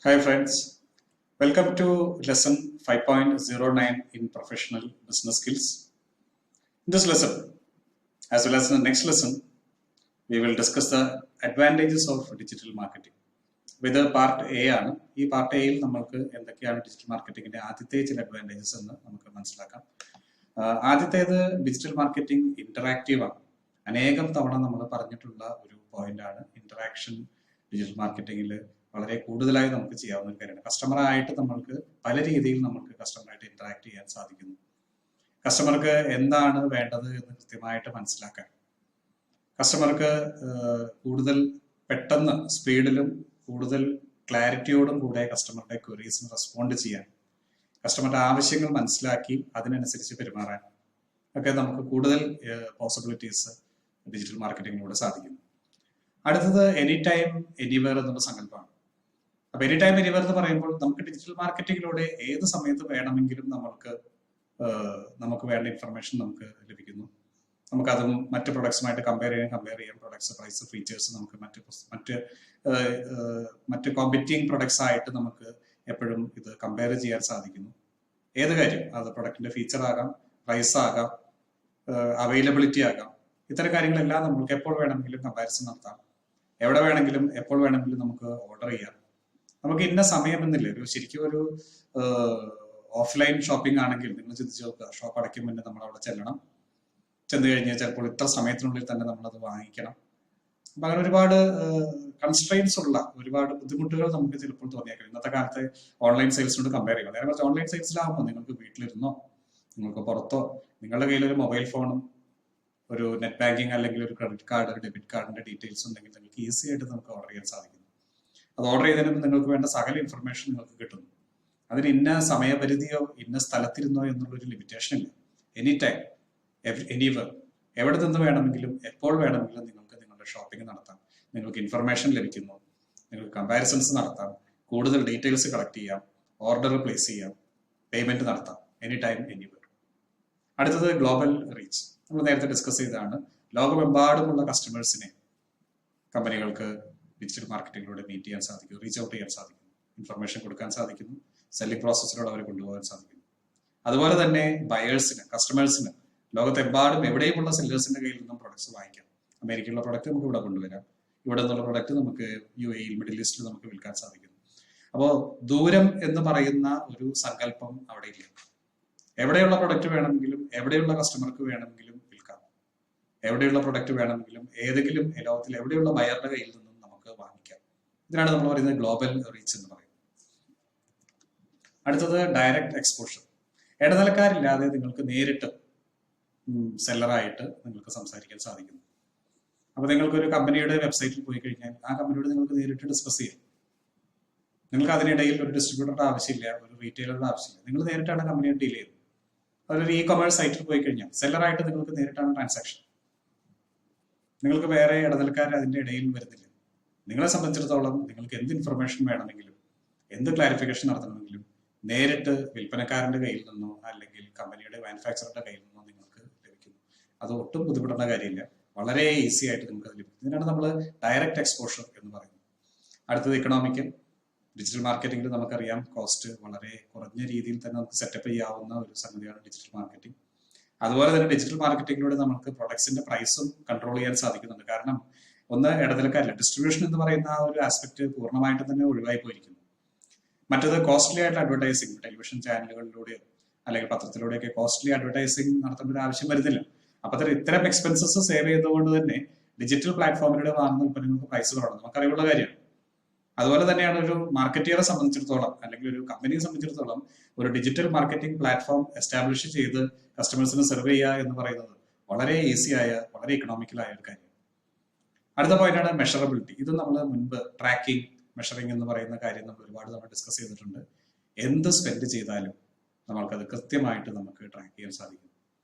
Hi friends, welcome to lesson 5.09 in professional business skills. In this lesson, as well as in the next lesson, we will discuss the advantages of digital marketing. ഇത് part A ആണ്. ഈ part എയിൽ നമ്മൾക്ക് എന്തൊക്കെയാണ് digital മാർക്കറ്റിംഗിന്റെ ആദ്യത്തെ ചില advantages എന്ന് നമുക്ക് മനസ്സിലാക്കാം. ആദ്യത്തേത് ഡിജിറ്റൽ മാർക്കറ്റിംഗ് ഇന്ററാക്റ്റീവ് ആണ്. അനേകം തവണ നമ്മൾ പറഞ്ഞിട്ടുള്ള ഒരു പോയിന്റ് ആണ്. ഇന്ററാക്ഷൻ ഡിജിറ്റൽ മാർക്കറ്റിംഗിൽ വളരെ കൂടുതലായി നമുക്ക് ചെയ്യാവുന്ന ഒരു കാര്യമാണ്. കസ്റ്റമറായിട്ട് നമ്മൾക്ക് പല രീതിയിൽ നമുക്ക് കസ്റ്റമറായിട്ട് ഇന്ററാക്ട് ചെയ്യാൻ സാധിക്കുന്നു. കസ്റ്റമർക്ക് എന്താണ് വേണ്ടത് എന്ന് കൃത്യമായിട്ട് മനസ്സിലാക്കാൻ, കസ്റ്റമർക്ക് കൂടുതൽ പെട്ടെന്ന് സ്പീഡിലും കൂടുതൽ ക്ലാരിറ്റിയോടും കൂടെ കസ്റ്റമറുടെ ക്വറീസിന് റെസ്പോണ്ട് ചെയ്യാൻ, കസ്റ്റമറുടെ ആവശ്യങ്ങൾ മനസ്സിലാക്കി അതിനനുസരിച്ച് പെരുമാറാൻ ഒക്കെ നമുക്ക് കൂടുതൽ പോസിബിലിറ്റീസ് ഡിജിറ്റൽ മാർക്കറ്റിങ്ങിലൂടെ സാധിക്കുന്നു. അടുത്തത് എനി ടൈം എനിവെയർ എന്നുള്ള സങ്കല്പമാണ്. അപ്പൊ എനി ടൈം എനിവെയർ എന്ന് പറയുമ്പോൾ നമുക്ക് ഡിജിറ്റൽ മാർക്കറ്റിങ്ങിലൂടെ ഏത് സമയത്ത് വേണമെങ്കിലും നമുക്ക് വേണ്ട ഇൻഫർമേഷൻ നമുക്ക് ലഭിക്കുന്നു. നമുക്കതും മറ്റ് പ്രൊഡക്ട്സുമായിട്ട് കമ്പയർ ചെയ്യാം. പ്രൊഡക്ട്സ്, പ്രൈസ്, ഫീച്ചേഴ്സ് നമുക്ക് മറ്റ് കോമ്പറ്റിംഗ് പ്രൊഡക്ട്സ് ആയിട്ട് നമുക്ക് എപ്പോഴും ഇത് കമ്പയർ ചെയ്യാൻ സാധിക്കുന്നു. ഏത് കാര്യം, അത് പ്രൊഡക്റ്റിന്റെ ഫീച്ചർ ആകാം, പ്രൈസ് ആകാം, അവൈലബിലിറ്റി ആകാം, ഇത്തരം കാര്യങ്ങളെല്ലാം നമുക്ക് എപ്പോൾ വേണമെങ്കിലും കമ്പാരിസൺ നടത്താം. എവിടെ വേണമെങ്കിലും എപ്പോൾ വേണമെങ്കിലും നമുക്ക് ഓർഡർ ചെയ്യാം. നമുക്ക് ഇന്ന സമയമെന്നില്ല. ശരിക്കും ഒരു ഓഫ്ലൈൻ ഷോപ്പിംഗ് ആണെങ്കിൽ നിങ്ങൾ ചിന്തിച്ച് നോക്കുക, ഷോപ്പ് അടയ്ക്കും മുന്നേ നമ്മൾ അവിടെ ചെന്ന് കഴിഞ്ഞാൽ ചിലപ്പോൾ ഇത്ര സമയത്തിനുള്ളിൽ തന്നെ നമ്മളത് വാങ്ങിക്കണം. അപ്പൊ അങ്ങനെ ഒരുപാട് കൺസ്ട്രെയിൻസ് ഉള്ള ഒരുപാട് ബുദ്ധിമുട്ടുകൾ നമുക്ക് ചിലപ്പോൾ തോന്നിയേക്കാം ഇന്നത്തെ കാലത്ത് ഓൺലൈൻ സെയിൽസിനോട് കമ്പയർ ചെയ്യുമ്പോൾ. നേരെ കുറച്ച് ഓൺലൈൻ സെയിൽസിലാകുമ്പോൾ നിങ്ങൾക്ക് വീട്ടിലിരുന്നോ, നിങ്ങൾക്ക് പുറത്തോ, നിങ്ങളുടെ കയ്യിൽ ഒരു മൊബൈൽ ഫോണും ഒരു നെറ്റ് ബാങ്കിങ് അല്ലെങ്കിൽ ഒരു ക്രെഡിറ്റ് കാർഡ്, ഒരു ഡെബിറ്റ് കാർഡിന്റെ ഡീറ്റെയിൽസ് ഉണ്ടെങ്കിൽ നിങ്ങൾക്ക് ഈസി ആയിട്ട് നമുക്ക് ഓർഡർ ചെയ്യാൻ സാധിക്കുന്നു. അത് ഓർഡർ ചെയ്തതിന് നിങ്ങൾക്ക് വേണ്ട സകല ഇൻഫർമേഷൻ നിങ്ങൾക്ക് കിട്ടുന്നു. അതിന് ഇന്ന സമയപരിധിയോ ഇന്ന സ്ഥലത്തിരുന്നോ എന്നുള്ളൊരു ലിമിറ്റേഷൻ ഇല്ല. എനി ടൈം എനിവർ, എവിടെ നിന്ന് വേണമെങ്കിലും എപ്പോൾ വേണമെങ്കിലും നിങ്ങൾക്ക് നിങ്ങളുടെ ഷോപ്പിംഗ് നടത്താം. നിങ്ങൾക്ക് ഇൻഫർമേഷൻ ലഭിക്കുന്നു, നിങ്ങൾക്ക് കമ്പാരിസൺസ് നടത്താം, കൂടുതൽ ഡീറ്റെയിൽസ് കളക്ട് ചെയ്യാം, ഓർഡർ പ്ലേസ് ചെയ്യാം, പേയ്മെന്റ് നടത്താം. Any time anywhere. അടുത്തത് ഗ്ലോബൽ റീച്ച്. നമ്മൾ നേരത്തെ ഡിസ്കസ് ചെയ്തതാണ്. ലോകമെമ്പാടുമുള്ള കസ്റ്റമേഴ്സിനെ കമ്പനികൾക്ക് ഡിജിറ്റൽ മാർക്കറ്റിംഗിലൂടെ മീറ്റ് ചെയ്യാൻ സാധിക്കും, റീച്ച് ഔട്ട് ചെയ്യാൻ സാധിക്കും, ഇൻഫർമേഷൻ കൊടുക്കാൻ സാധിക്കുന്നു, സെല്ലിംഗ് പ്രോസസ്സിലൂടെ അവരെ കൊണ്ടുപോകാൻ സാധിക്കുന്നു. അതുപോലെ തന്നെ ബയേഴ്സിന്, കസ്റ്റമേഴ്സിന് ലോകത്തെമ്പാടും എവിടെയുമുള്ള സെല്ലേഴ്സിന്റെ കയ്യിൽ നിന്നും പ്രൊഡക്ട്സ് വാങ്ങിക്കാം. അമേരിക്കയിലുള്ള പ്രൊഡക്റ്റ് നമുക്ക് ഇവിടെ കൊണ്ടുവരാം, ഇവിടെ നിന്നുള്ള പ്രൊഡക്റ്റ് നമുക്ക് UAE, മിഡിൽ ഈസ്റ്റിൽ നമുക്ക് വിൽക്കാൻ സാധിക്കുന്നു. അപ്പോൾ ദൂരം എന്ന് പറയുന്ന ഒരു സങ്കല്പം അവിടെ ഇല്ല. എവിടെയുള്ള പ്രൊഡക്റ്റ് വേണമെങ്കിലും എവിടെയുള്ള കസ്റ്റമർക്ക് വേണമെങ്കിലും വിൽക്കാം. എവിടെയുള്ള പ്രൊഡക്റ്റ് വേണമെങ്കിലും ഏതെങ്കിലും ലോകത്തിൽ എവിടെയുള്ള ബയറുടെ കയ്യിൽ നിന്നും നമുക്ക് വാങ്ങിക്കാം. ഇതിനാണ് നമ്മൾ പറയുന്നത് ഗ്ലോബൽ റീച്ച് എന്ന് പറയുന്നത്. അടുത്തത് ഡയറക്റ്റ് എക്സ്പോഷർ. ഇടനിലക്കാരില്ലാതെ നിങ്ങൾക്ക് നേരിട്ട് സെല്ലറായിട്ട് നിങ്ങൾക്ക് സംസാരിക്കാൻ സാധിക്കുന്നു. അപ്പൊ നിങ്ങൾക്ക് ഒരു കമ്പനിയുടെ വെബ്സൈറ്റിൽ പോയി കഴിഞ്ഞാൽ ആ കമ്പനിയോട് നിങ്ങൾക്ക് നേരിട്ട് ഡിസ്കസ് ചെയ്യാം. നിങ്ങൾക്ക് അതിനിടയിൽ ഒരു ഡിസ്ട്രിബ്യൂട്ടറുടെ ആവശ്യമില്ല, ഒരു റീറ്റെയിലറുടെ ആവശ്യമില്ല. നിങ്ങൾ നേരിട്ടാണ് കമ്പനിയെ ഡീൽ ചെയ്യുന്നത്. അതൊരു ഇ-കൊമേഴ്സ് സൈറ്റിൽ പോയി കഴിഞ്ഞാൽ സെല്ലറായിട്ട് നിങ്ങൾക്ക് നേരിട്ടാണ് ട്രാൻസാക്ഷൻ. നിങ്ങൾക്ക് വേറെ ഇടനിലക്കാർ അതിന്റെ ഇടയിൽ വരുന്നില്ല. നിങ്ങളെ സംബന്ധിച്ചിടത്തോളം നിങ്ങൾക്ക് എന്ത് ഇൻഫർമേഷൻ വേണമെങ്കിലും എന്ത് ക്ലാരിഫിക്കേഷൻ നടത്തണമെങ്കിലും നേരിട്ട് വിൽപ്പനക്കാരന്റെ കയ്യിൽ നിന്നോ അല്ലെങ്കിൽ കമ്പനിയുടെ മാനുഫാക്ചറുടെ കയ്യിൽ നിന്നോ നിങ്ങൾക്ക് ലഭിക്കുന്നു. അത് ഒട്ടും ബുദ്ധിമുട്ടുന്ന കാര്യമില്ല, വളരെ ഈസി ആയിട്ട് നിങ്ങൾക്ക് അത് ലഭിക്കും. ഇതിനാണ് നമ്മൾ ഡയറക്റ്റ് എക്സ്പോഷർ എന്ന് പറയുന്നത്. അടുത്തത് ഇക്കണോമിക്കൽ. ഡിജിറ്റൽ മാർക്കറ്റിംഗിൽ നമുക്കറിയാം കോസ്റ്റ് വളരെ കുറഞ്ഞ രീതിയിൽ തന്നെ നമുക്ക് സെറ്റപ്പ് ചെയ്യാവുന്ന ഒരു സംഗതിയാണ് ഡിജിറ്റൽ മാർക്കറ്റിംഗ്. അതുപോലെ തന്നെ ഡിജിറ്റൽ മാർക്കറ്റിംഗിലൂടെ നമുക്ക് പ്രൊഡക്ട്സിന്റെ പ്രൈസും കൺട്രോൾ ചെയ്യാൻ സാധിക്കുന്നുണ്ട്. കാരണം ഒന്ന്, ഇടനിലക്കാരില്ല. ഡിസ്ട്രിബ്യൂഷൻ എന്ന് പറയുന്ന ആ ഒരു ആസ്പെക്ട് പൂർണ്ണമായിട്ടും തന്നെ ഒഴിവായി പോയിരിക്കുന്നു. മറ്റത് കോസ്റ്റ്ലി ആയിട്ടുള്ള അഡ്വർടൈസിങ്, ടെലിവിഷൻ ചാനലുകളിലൂടെയോ അല്ലെങ്കിൽ പത്രത്തിലൂടെയൊക്കെ കോസ്റ്റ്ലി അഡ്വർടൈസിങ് നടത്തേണ്ട ഒരു ആവശ്യം വരുന്നില്ല. അപ്പൊ ഇത്തരം എക്സ്പെൻസസ് സേവ് ചെയ്തുകൊണ്ട് തന്നെ ഡിജിറ്റൽ പ്ലാറ്റ്ഫോമിലൂടെ വാങ്ങുന്ന ഉൽപ്പന്നങ്ങൾക്ക് പ്രൈസ് കുറവാണ്, നമുക്കറിയുള്ള കാര്യമാണ്. അതുപോലെ തന്നെയാണ് ഒരു മാർക്കറ്റിയറെ സംബന്ധിച്ചിടത്തോളം അല്ലെങ്കിൽ ഒരു കമ്പനിയെ സംബന്ധിച്ചിടത്തോളം ഒരു ഡിജിറ്റൽ മാർക്കറ്റിംഗ് പ്ലാറ്റ്ഫോം എസ്റ്റാബ്ലിഷ് ചെയ്ത് കസ്റ്റമേഴ്സിന് സെർവ് ചെയ്യുക എന്ന് പറയുന്നത് വളരെ ഈസിയായ, വളരെ ഇക്കണോമിക്കലായ ഒരു കാര്യം. അടുത്ത പോയിന്റാണ് മെഷറബിലിറ്റി. ഇത് നമ്മൾ മുൻപ് ട്രാക്കിംഗ്, മെഷറിംഗ് എന്ന് പറയുന്ന കാര്യം നമ്മൾ ഒരുപാട് നമ്മൾ ഡിസ്കസ് ചെയ്തിട്ടുണ്ട്. എന്ത് സ്പെൻഡ് ചെയ്താലും നമ്മൾക്കത് കൃത്യമായിട്ട് നമുക്ക് ട്രാക്ക് ചെയ്യാൻ സാധിക്കും.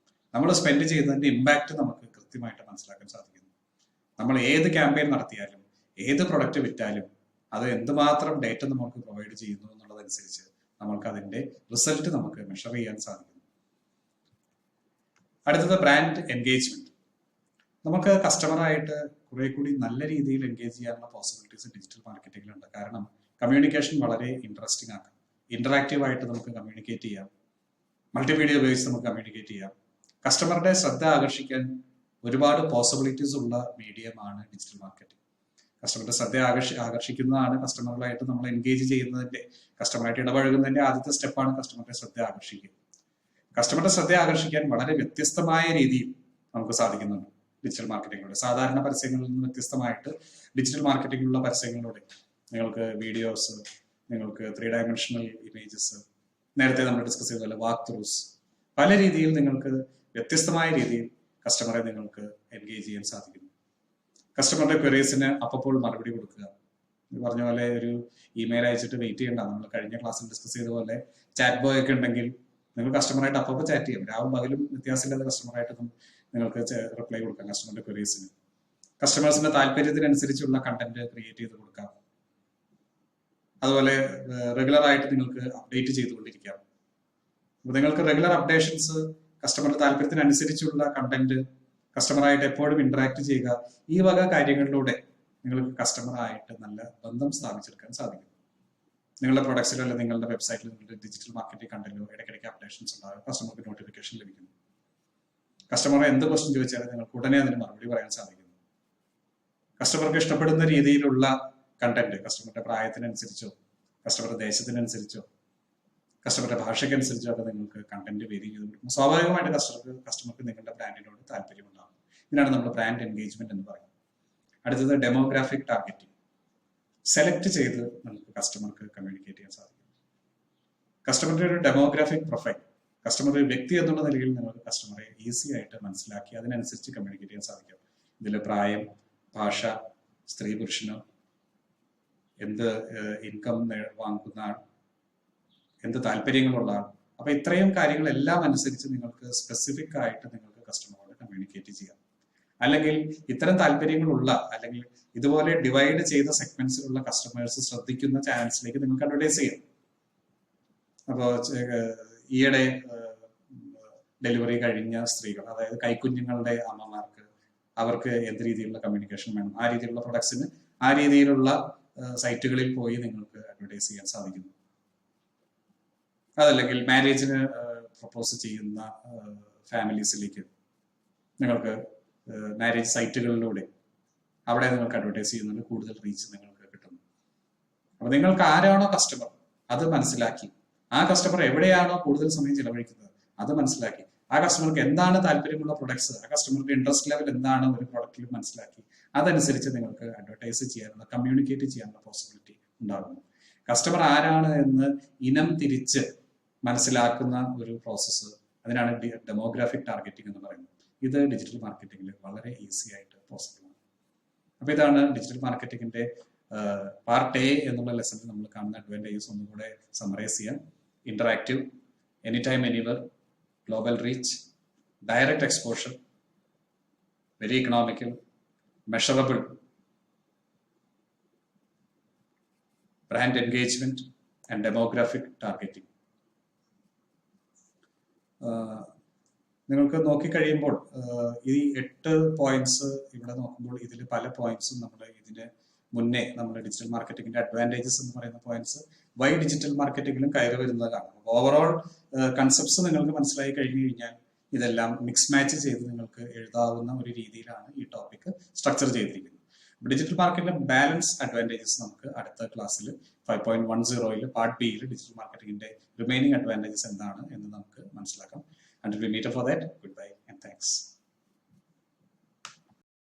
നമ്മൾ സ്പെൻഡ് ചെയ്യുന്നതിന്റെ ഇമ്പാക്ട് നമുക്ക് കൃത്യമായിട്ട് മനസ്സിലാക്കാൻ സാധിക്കുന്നു. നമ്മൾ ഏത് ക്യാമ്പയിൻ നടത്തിയാലും ഏത് പ്രൊഡക്റ്റ് വിറ്റാലും അത് എന്തുമാത്രം ഡേറ്റ നമുക്ക് പ്രൊവൈഡ് ചെയ്യുന്നു എന്നുള്ളതനുസരിച്ച് നമ്മൾക്ക് അതിന്റെ റിസൾട്ട് നമുക്ക് മെഷർ ചെയ്യാൻ സാധിക്കുന്നു. അടുത്തത് ബ്രാൻഡ് എൻഗേജ്മെന്റ്. നമുക്ക് കസ്റ്റമറായിട്ട് കുറെ കൂടി നല്ല രീതിയിൽ എൻഗേജ് ചെയ്യാനുള്ള പോസിബിലിറ്റീസ് ഡിജിറ്റൽ മാർക്കറ്റിംഗിലുണ്ട്. കാരണം കമ്മ്യൂണിക്കേഷൻ വളരെ ഇൻട്രസ്റ്റിംഗ് ആക്കാം. ഇന്ററാക്റ്റീവ് ആയിട്ട് നമുക്ക് കമ്മ്യൂണിക്കേറ്റ് ചെയ്യാം. മൾട്ടിമീഡിയ ഉപയോഗിച്ച് നമുക്ക് കമ്മ്യൂണിക്കേറ്റ് ചെയ്യാം. കസ്റ്റമറുടെ ശ്രദ്ധ ആകർഷിക്കാൻ ഒരുപാട് പോസിബിലിറ്റീസ് ഉള്ള മീഡിയമാണ് ഡിജിറ്റൽ മാർക്കറ്റിംഗ്. കസ്റ്റമറുടെ ശ്രദ്ധ ആകർഷിക്കുന്നതാണ് കസ്റ്റമറുകളായിട്ട് നമ്മൾ എൻഗേജ് ചെയ്യുന്നതിന്റെ, കസ്റ്റമറായിട്ട് ഇടപഴകുന്നതിന്റെ ആദ്യത്തെ സ്റ്റെപ്പാണ് കസ്റ്റമറുടെ ശ്രദ്ധ ആകർഷിക്കുക. കസ്റ്റമറുടെ ശ്രദ്ധ ആകർഷിക്കാൻ വളരെ വ്യത്യസ്തമായ രീതിയിൽ നമുക്ക് സാധിക്കുന്നുണ്ട് ഡിജിറ്റൽ മാർക്കറ്റിങ്ങിലൂടെ. സാധാരണ പരസ്യങ്ങളിൽ നിന്ന് വ്യത്യസ്തമായിട്ട് ഡിജിറ്റൽ മാർക്കറ്റിങ്ങിലുള്ള പരസ്യങ്ങളിലൂടെ നിങ്ങൾക്ക് വീഡിയോസ്, നിങ്ങൾക്ക് 3 ഡയമെൻഷണൽ ഇമേജസ്, നേരത്തെ നമ്മൾ ഡിസ്കസ് ചെയ്ത പോലെ വാക്ക് ത്രൂസ്, പല രീതിയിൽ നിങ്ങൾക്ക് വ്യത്യസ്തമായ രീതിയിൽ കസ്റ്റമറെ നിങ്ങൾക്ക് എൻഗേജ് ചെയ്യാൻ സാധിക്കുന്നു. കസ്റ്റമറുടെ ക്വയറീസിന് അപ്പോൾ മറുപടി കൊടുക്കുക. പറഞ്ഞ പോലെ ഒരു ഇമെയിൽ അയച്ചിട്ട് വെയിറ്റ് ചെയ്യണ്ട. നമ്മൾ കഴിഞ്ഞ ക്ലാസ്സിൽ ഡിസ്കസ് ചെയ്ത പോലെ ചാറ്റ് ബോയ് ഒക്കെ ഉണ്ടെങ്കിൽ നിങ്ങൾ കസ്റ്റമറായിട്ട് അപ്പോൾ ചാറ്റ് ചെയ്യാം. രാവും പകലും വ്യത്യാസമില്ലാതെ കസ്റ്റമറായിട്ട് നിങ്ങൾക്ക് റിപ്ലൈ കൊടുക്കാം കസ്റ്റമറുടെ ക്വയറീസിന്. കസ്റ്റമേഴ്സിന്റെ താല്പര്യത്തിനനുസരിച്ചുള്ള കണ്ടന്റ് ക്രിയേറ്റ് ചെയ്ത് കൊടുക്കാം. അതുപോലെ റെഗുലർ ആയിട്ട് നിങ്ങൾക്ക് അപ്ഡേറ്റ് ചെയ്തുകൊണ്ടിരിക്കാം. അപ്പോൾ നിങ്ങൾക്ക് റെഗുലർ അപ്ഡേഷൻസ്, കസ്റ്റമറുടെ താല്പര്യത്തിനനുസരിച്ചുള്ള കണ്ടന്റ്, കസ്റ്റമറായിട്ട് എപ്പോഴും ഇന്ററാക്ട് ചെയ്യുക, ഈ വക കാര്യങ്ങളിലൂടെ നിങ്ങൾക്ക് കസ്റ്റമറായിട്ട് നല്ല ബന്ധം സ്ഥാപിച്ചെടുക്കാൻ സാധിക്കും. നിങ്ങളുടെ പ്രൊഡക്ട്സിലോ അല്ലെങ്കിൽ നിങ്ങളുടെ വെബ്സൈറ്റിൽ നിങ്ങളുടെ ഡിജിറ്റൽ മാർക്കറ്റിംഗ് കണ്ടന്റിലോ ഇടയ്ക്കിടയ്ക്ക് അപ്ഡേഷൻസ് ഉണ്ടാകും. കസ്റ്റമർക്ക് നോട്ടിഫിക്കേഷൻ ലഭിക്കുന്നു. കസ്റ്റമർ എന്ത് ക്വസ്റ്റ്യൻ ചോദിച്ചാലും നിങ്ങൾക്ക് ഉടനെ അതിന് മറുപടി പറയാൻ സാധിക്കുന്നു. കസ്റ്റമർക്ക് ഇഷ്ടപ്പെടുന്ന രീതിയിലുള്ള കണ്ടന്റ്, കസ്റ്റമറുടെ പ്രായത്തിനനുസരിച്ചോ കസ്റ്റമറുടെ ദേശത്തിനനുസരിച്ചോ കസ്റ്റമറുടെ ഭാഷയ്ക്കനുസരിച്ചോ ഒക്കെ നിങ്ങൾക്ക് കണ്ടന്റ് വേരി ചെയ്ത് കൊടുക്കും. സ്വാഭാവികമായിട്ട് കസ്റ്റമർക്ക് നിങ്ങളുടെ ബ്രാൻഡിനോട് താല്പര്യമുണ്ടാകും. ഇതിനാണ് നമ്മൾ ബ്രാൻഡ് എൻഗേജ്മെന്റ് എന്ന് പറയുന്നത്. അടുത്തത് ഡെമോഗ്രാഫിക് ടാർഗറ്റിംഗ്. സെലക്ട് ചെയ്ത് നമുക്ക് കസ്റ്റമർക്ക് കമ്മ്യൂണിക്കേറ്റ് ചെയ്യാൻ സാധിക്കും. കസ്റ്റമറുടെ ഒരു ഡെമോഗ്രാഫിക് പ്രൊഫൈൽ, കസ്റ്റമർ ഒരു വ്യക്തി എന്നുള്ള നിലയിൽ നിങ്ങൾക്ക് കസ്റ്റമറെ ഈസി ആയിട്ട് മനസ്സിലാക്കി അതിനനുസരിച്ച് കമ്മ്യൂണിക്കേറ്റ് ചെയ്യാൻ സാധിക്കും. ഇതിൽ പ്രായം, ഭാഷ, സ്ത്രീ പുരുഷനോ, എന്ത് ഇൻകം വാങ്ങുന്ന ആൾ, എന്ത് താല്പര്യങ്ങളുള്ള ആൾ, അപ്പൊ ഇത്രയും കാര്യങ്ങളെല്ലാം അനുസരിച്ച് നിങ്ങൾക്ക് സ്പെസിഫിക് ആയിട്ട് നിങ്ങൾക്ക് കസ്റ്റമറോട് കമ്മ്യൂണിക്കേറ്റ് ചെയ്യാം. അല്ലെങ്കിൽ ഇത്തരം താല്പര്യങ്ങളുള്ള അല്ലെങ്കിൽ ഇതുപോലെ ഡിവൈഡ് ചെയ്ത സെഗ്മെന്റ്സിലുള്ള കസ്റ്റമേഴ്സ് ശ്രദ്ധിക്കുന്ന ചാനൽസിലേക്ക് നിങ്ങൾക്ക് അഡ്വർടൈസ് ചെയ്യാം. അപ്പോൾ ഈയിടെ ഡെലിവറി കഴിഞ്ഞ സ്ത്രീകൾ, അതായത് കൈക്കുഞ്ഞുങ്ങളുടെ അമ്മമാർക്ക്, അവർക്ക് എന്ത് രീതിയിലുള്ള കമ്മ്യൂണിക്കേഷൻ വേണം, ആ രീതിയിലുള്ള പ്രൊഡക്ട്സിന് ആ രീതിയിലുള്ള സൈറ്റുകളിൽ പോയി നിങ്ങൾക്ക് അഡ്വർടൈസ് ചെയ്യാൻ സാധിക്കുന്നു. അതല്ലെങ്കിൽ മാരേജിന് പ്രപ്പോസ് ചെയ്യുന്ന ഫാമിലീസിലേക്ക് നിങ്ങൾക്ക് മാരേജ് സൈറ്റുകളിലൂടെ അവിടെ നിങ്ങൾക്ക് അഡ്വർടൈസ് ചെയ്യുന്നതിന് കൂടുതൽ റീച്ച് നിങ്ങൾക്ക് കിട്ടുന്നു. അപ്പൊ നിങ്ങൾക്ക് ആരാണോ കസ്റ്റമർ അത് മനസ്സിലാക്കി, ആ കസ്റ്റമർ എവിടെയാണോ കൂടുതൽ സമയം ചിലവഴിക്കുന്നത് അത് മനസ്സിലാക്കി, ആ കസ്റ്റമർക്ക് എന്താണ് താല്പര്യമുള്ള പ്രൊഡക്ട്സ്, ആ കസ്റ്റമറുടെ ഇൻട്രസ്റ്റ് ലെവൽ എന്താണ് ഒരു പ്രൊഡക്റ്റിൽ മനസ്സിലാക്കി അതനുസരിച്ച് നിങ്ങൾക്ക് അഡ്വർടൈസ് ചെയ്യാനുള്ള, കമ്മ്യൂണിക്കേറ്റ് ചെയ്യാനുള്ള പോസിബിലിറ്റി ഉണ്ടാകുന്നു. കസ്റ്റമർ ആരാണ് എന്ന് ഇനം തിരിച്ച് മനസ്സിലാക്കുന്ന ഒരു പ്രോസസ്സ്, അതിനാണ് ഡെമോഗ്രാഫിക് ടാർഗറ്റിംഗ് എന്ന് പറയുന്നത്. ഇത് ഡിജിറ്റൽ മാർക്കറ്റിംഗിൽ വളരെ ഈസി ആയിട്ട് പോസിബിൾ ആണ്. അപ്പൊ ഇതാണ് ഡിജിറ്റൽ മാർക്കറ്റിംഗിന്റെ പാർട്ട് എ എന്നുള്ള ലെസണിൽ നമ്മൾ കാണുന്ന അഡ്വാൻറ്റേജസ് ഒന്നുകൂടെ സമ്മറൈസ് ചെയ്യാം. Interactive, any time anywhere, global reach, direct exposure, very economical, measurable, brand engagement and demographic targeting. നിങ്ങൾക്ക് നോക്കിക്കഴിയുമ്പോൾ ഈ 8 പോയിന്റ്സ് ഇവിടെ നോക്കുമ്പോൾ ഇതിൽ പല പോയിന്റ്സും നമ്മൾ ഇതിന് മുന്നേ നമ്മൾ ഡിജിറ്റൽ മാർക്കറ്റിംഗിന്റെ അഡ്വാൻറ്റേജസ് എന്ന് പറയുന്ന പോയിന്റ്സ് വൈ ഡിജിറ്റൽ മാർക്കറ്റിംഗിലും കയറി വരുന്നതാണ്. ഓവറോൾ കൺസെപ്റ്റ്സ് നിങ്ങൾക്ക് മനസ്സിലായി കഴിഞ്ഞു കഴിഞ്ഞാൽ ഇതെല്ലാം മിക്സ് മാച്ച് ചെയ്ത് നിങ്ങൾക്ക് എഴുതാവുന്ന ഒരു രീതിയിലാണ് ഈ ടോപ്പിക് സ്ട്രക്ചർ ചെയ്തിരിക്കുന്നത്. ഡിജിറ്റൽ മാർക്കറ്റിന്റെ ബാലൻസ് അഡ്വാൻറ്റേജസ് നമുക്ക് അടുത്ത ക്ലാസ്സിൽ 5.10 പാർട്ട് ബിയിൽ ഡിജിറ്റൽ മാർക്കറ്റിംഗിന്റെ റിമൈനിങ് അഡ്വാൻറ്റേജസ് എന്താണ് എന്ന് നമുക്ക് മനസ്സിലാക്കാം. Until we meet up for that, goodbye and thanks.